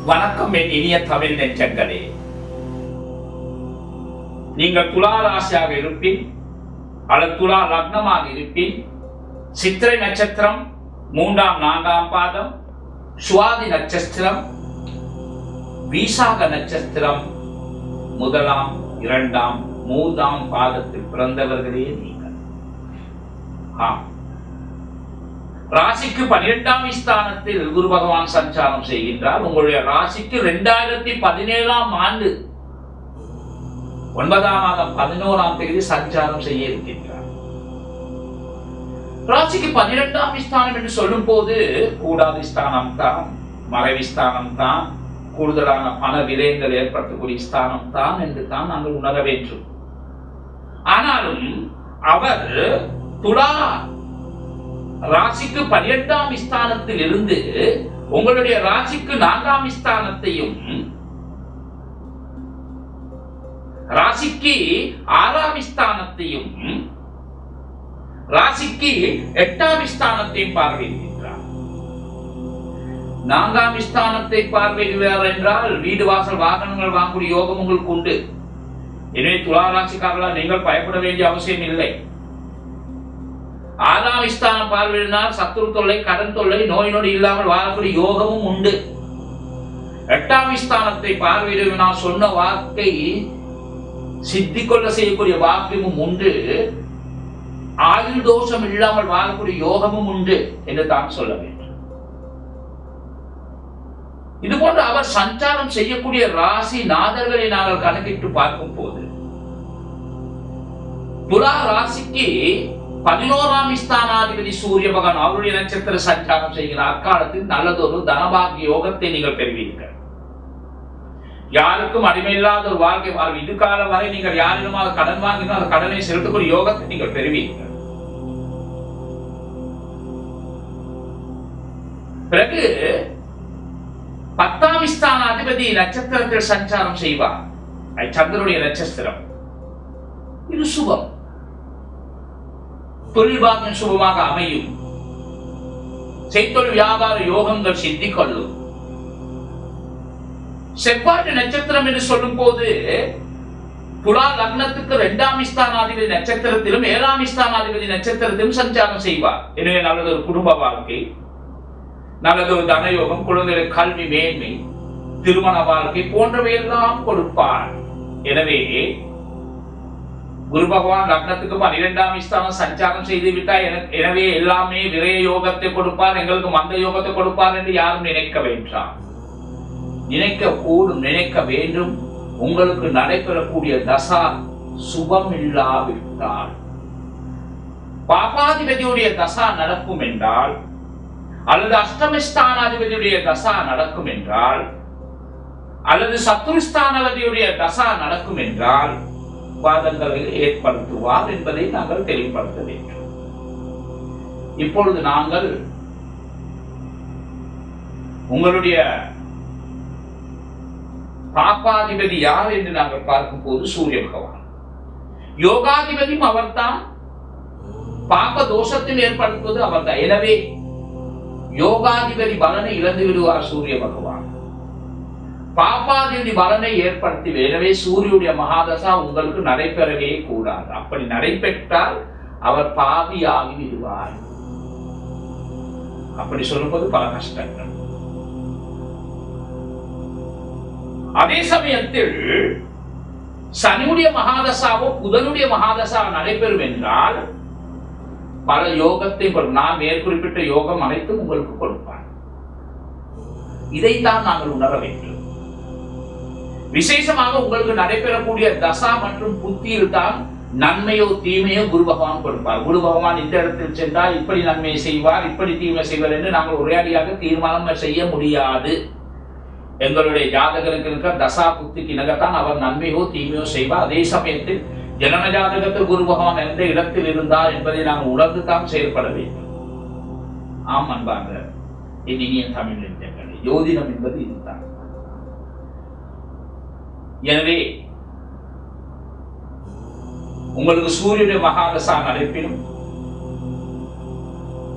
வணக்கம் என் இனிய தமிழ் நெஞ்சங்களே. நீங்கள் துலா ராசியாக இருப்பின் அல்லது துலா லக்னமாக இருப்பின் சித்திரை நட்சத்திரம் 3ஆம் 4ஆம் பாதம், சுவாதி நட்சத்திரம், வீசாக நட்சத்திரம் 1ஆம் 2ஆம் 3ஆம் பாதத்தில் பிறந்தவர்களே நீங்கள். ராசிக்கு 12ஆம் ஸ்தானத்தில் குரு பகவான் சஞ்சாரம் செய்கின்றார். உங்களுடைய ராசிக்கு 2017ஆம் ஆண்டு 9ஆம் மாதம் 11ஆம் தேதி சஞ்சாரம் செய்ய இருக்கின்றார். ராசிக்கு 12ஆம் ஸ்தானம் என்று சொல்லும் போது கூடாத ஸ்தானம் தான், மறைவு ஸ்தானம் தான், கூடுதலான பண விரயங்கள் ஏற்படுத்தக்கூடிய ஸ்தானம் தான் என்று தான் நாங்கள் உணர வேண்டும். ஆனாலும் அவர் துலா ராசிக்கு 12ஆம் ஸ்தானத்தில் இருந்து உங்களுடைய ராசிக்கு 4ஆம் ஸ்தானத்தையும், ராசிக்கு 6ஆம் ஸ்தானத்தையும், ராசிக்கு 8ஆம் ஸ்தானத்தையும் பார்வையிடுகின்றார். 4ஆம் ஸ்தானத்தை பார்வையிடுவார் என்றால் வீடு வாசல் வாகனங்கள் வாங்கக்கூடிய யோகம் உங்களுக்கு உண்டு. எனவே துலா ராசிக்காரர்களால் நீங்கள் பயப்பட வேண்டிய அவசியம் இல்லை. 6ஆம் ஸ்தானம் பார்வையினால் சத்துரு தொல்லை, கடன் தொல்லை, நோய் நொடி இல்லாமல் வாழக்கூடிய யோகமும் உண்டு. 8ஆம் ஸ்தானத்தை பார்வையினால் சொன்ன வாக்கை சித்திக்கொள்ள செய்யக்கூடிய வாக்கியமும் உண்டு. ஆயுள் தோஷம் இல்லாமல் வாழக்கூடிய யோகமும் உண்டு என்று தான் சொல்ல வேண்டும். இது போன்று அவர் சஞ்சாரம் செய்யக்கூடிய ராசி நாதர்களை நாங்கள் கணக்கிட்டு பார்க்கும் போது துலா ராசிக்கு 11ஆம் ஸ்தானாதிபதி சூரிய பகவான் அவருடைய நட்சத்திர சஞ்சாரம் செய்கிறார். அக்காலத்தில் நல்லதொரு தனபாகிய யோகத்தை நீங்கள் பெறுவீர்கள். யாருக்கும் அடிமையில்லாத ஒரு வாழ்க்கை வாழ்வு. இது காலம் வரை நீங்கள் யாரிடமாக கடன் வாங்கினால் அந்த கடனை செலுத்தக்கூடிய யோகத்தை நீங்கள் பெறுவீர்கள். பிறகு 10ஆம் ஸ்தானாதிபதி நட்சத்திரத்தில் சஞ்சாரம் செய்வார். சந்திரனுடைய நட்சத்திரம். இது சுபம். தொழில் பாக்கியம் சுபமாக அமையும். செய்தொழில் வியாபார யோகங்கள் சித்திக் கொள்ளும். செவ்வாய் நட்சத்திரம் என்று சொல்லும் போது துலா லக்னத்துக்கு 2ஆம் ஸ்தானாதிபதி நட்சத்திரத்திலும் 7ஆம் ஸ்தானாதிபதி நட்சத்திரத்திலும் சஞ்சாரம் செய்வார். எனவே நல்லதொரு குடும்ப வாழ்க்கை, நல்லதொரு தனயோகம், குழந்தைகளுக்கு கல்வி மேன்மை, திருமண வாழ்க்கை போன்றவையெல்லாம் கொடுப்பார். எனவே குரு பகவான் லக்னத்துக்கு 12ஆம் ஸ்தானம் சஞ்சாரம் செய்து விட்டார். எனவே எல்லாமே விரய யோகத்தை கொடுப்பார், எங்களுக்கு மந்த யோகத்தை கொடுப்பார் என்று யாரும் நினைக்க வேண்டாம். நினைக்க கூடும், நினைக்க வேண்டும். உங்களுக்கு நடைபெறக்கூடிய தசா சுபம் இல்லாவிட்டால், பாபாதிபதியுடைய தசா நடக்கும் என்றால், அல்லது அஷ்டமஸ்தானாதிபதியுடைய தசா நடக்கும் என்றால், அல்லது சத்துருஸ்தானாதிபதியுடைய தசா நடக்கும் என்றால் வாதங்களை ஏற்படுத்துவார் என்பதை நாங்கள் தெளிவுபடுத்த வேண்டும். இப்பொழுது நாங்கள் உங்களுடைய பாப்பாதிபதி யார் என்று நாங்கள் பார்க்கும் போது சூரிய பகவான். யோகாதிபதியும் அவர்தான், பாப்ப தோஷத்தில் ஏற்படுத்துவது அவர்தான். எனவே யோகாதிபதி பலனை இழந்து விடுவார் சூரிய பகவான். பாப்பாதிபதி பலனை ஏற்படுத்தி. எனவே சூரியனுடைய மகாதசா உங்களுக்கு நடைபெறவே கூடாது. அப்படி நடைபெற்றால் அவர் பாவியாகி விடுவார். அப்படி சொல்லும்போது பல கஷ்டங்கள். அதே சமயத்தில் சனியுடைய மகாதசாவோ புதனுடைய மகாதசா நடைபெறும் என்றால் பல யோகத்தை நான் மேற்குறிப்பிட்ட யோகம் அனைத்தும் உங்களுக்கு கொடுப்பார். இதைத்தான் நாங்கள் உணர வேண்டும். விசேஷமாக உங்களுக்கு நடைபெறக்கூடிய தசா மற்றும் புத்தியில் தான் நன்மையோ தீமையோ குரு பகவான் கொடுப்பார். குரு பகவான் இந்த இடத்தில் சென்றால் இப்படி நன்மை செய்வார், இப்படி தீமை செய்வார் என்று நாங்கள் உரையாடியாக தீர்மானம் செய்ய முடியாது. எங்களுடைய ஜாதகருக்கு இருக்க தசா புத்திக்கு இணங்கத்தான் அவர் நன்மையோ தீமையோ செய்வார். அதே சமயத்தில் ஜனன ஜாதகத்தில் குரு பகவான் எந்த இடத்தில் இருந்தார் என்பதை நாங்கள் உணர்ந்து தான் செயல்பட வேண்டும். ஆம் அன்பாங்க இனிய தமிழ் நெஞ்சங்களே, யோதிடம் என்பது இதுதான். எனவே உங்களுக்கு சூரியனுடைய மகாதசா நடைப்பினும்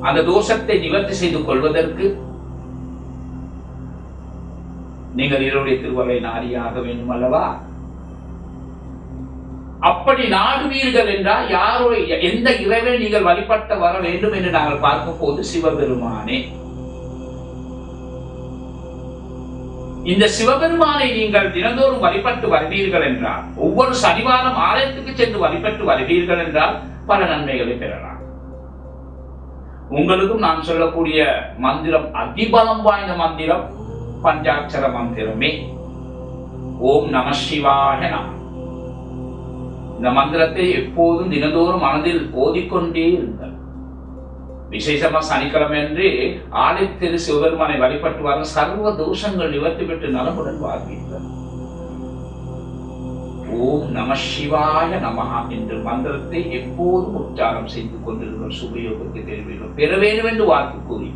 அந்த தோஷத்தை நிவர்த்தி செய்து கொள்வதற்கு நீங்கள் இறைவனுடைய திருவருளை நாடியாக வேண்டும் அல்லவா? அப்படி நாடுவீர்கள் என்றால் யாரோ எந்த இறைவனை நீங்கள் வழிபட்ட வர வேண்டும் என்று நாங்கள் பார்க்கும் போது சிவபெருமானே. இந்த சிவபெருமானை நீங்கள் தினந்தோறும் வழிபட்டு வருவீர்கள் என்றால், ஒவ்வொரு சனிவாரம் ஆலயத்துக்கு சென்று வழிபட்டு வருவீர்கள் என்றால் பல நன்மைகளை பெறலாம். உங்களுக்கும் நான் சொல்லக்கூடிய மந்திரம் அதிபலம் வாய்ந்த மந்திரம், பஞ்சாட்சர மந்திரமே. ஓம் நம சிவாய நம. இந்த மந்திரத்தை எப்போதும் தினந்தோறும் மனதில் ஓதிக்கொண்டே இருங்கள். விசேஷமா சனிக்கிழமை என்று ஆலயத்தில் சிவபெருமானை வழிபட்டு வர சர்வ தோஷங்கள் நிவர்த்தி பெற்று நலமுடன் வாழ்வீர்கள். ஓம் நம சிவாய நமஹா என்ற மந்திரத்தை எப்போதும் உச்சாரம் செய்து கொண்டிருங்கள். சுபயோகத்தை பெறுவீர்கள், பெற வேண்டும் என்று வாக்கு கூறி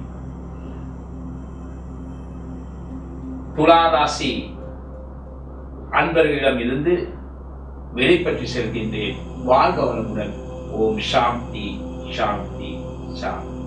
துளாராசி அன்பர்களிடம் இருந்து வெளிப்பற்றி செல்கின்றேன். வாழ்க வளமுடன். ஓம் சாந்தி சாந்தி சாந்தி.